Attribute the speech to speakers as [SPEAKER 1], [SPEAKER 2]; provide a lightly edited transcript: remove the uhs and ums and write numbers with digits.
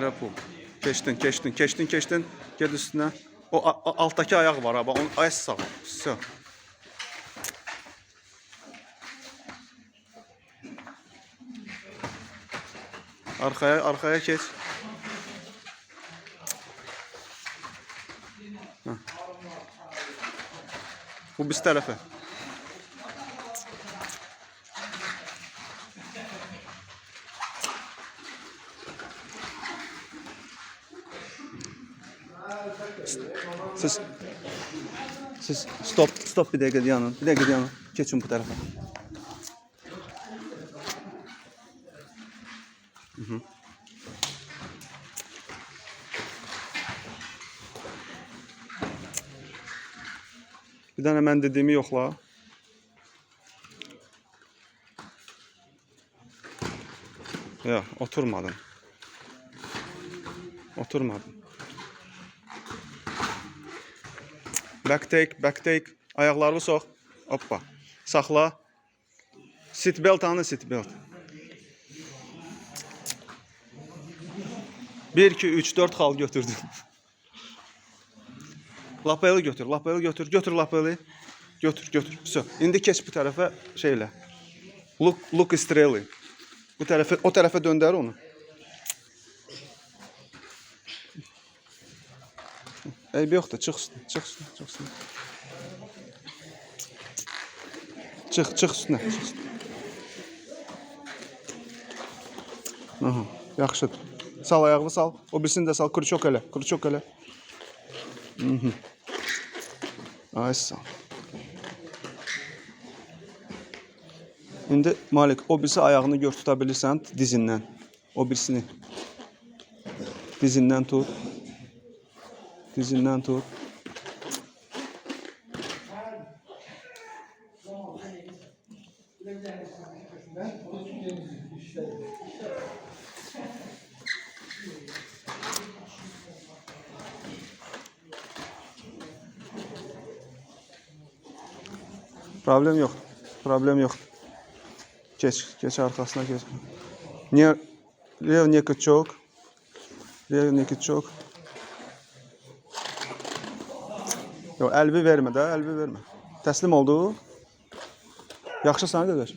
[SPEAKER 1] Liverpool. Keçdin, keçdin, keçdin, keçdin. Ged üstünə. O alttaki ayaq var abi. Ay sağ ol. Все. Arkaya geç. Heh. Bu biz tərəfə. Siz stop bir dəqiqə dayanın. Bir dəqiqə dayanın. Keçin bu tərəfə. Bir dənə mən dediyimi yoxla. Yox, oturmadın. Oturmadın. Back take. Ayaqlarını sox. Hoppa. Saxla. Seat belt anı, seat belt. 1, 2, 3, 4 xal götürdüm. Lapeli götür, götür lapeli. Götür. Все. İndi keç bu tərəfə şeylə. Look streli. Bu tərəfə, o tərəfə döndər onu. Eybi yoxdur, çıx üstünə. Çıx üstünə. Aha, yaxşıdır. Sal ayağını sal. O birisini də sal. Krючок elə. Ay sağ. İndi Malik, o birisi ayağını gör tuta bilirsən dizindən. O birisini. Dizindən tut. Problem yok. Geç arkasına geç. Lev naked choke. Yo, əlbi vermə. Təslim oldu. Yaxşı sənə qədər.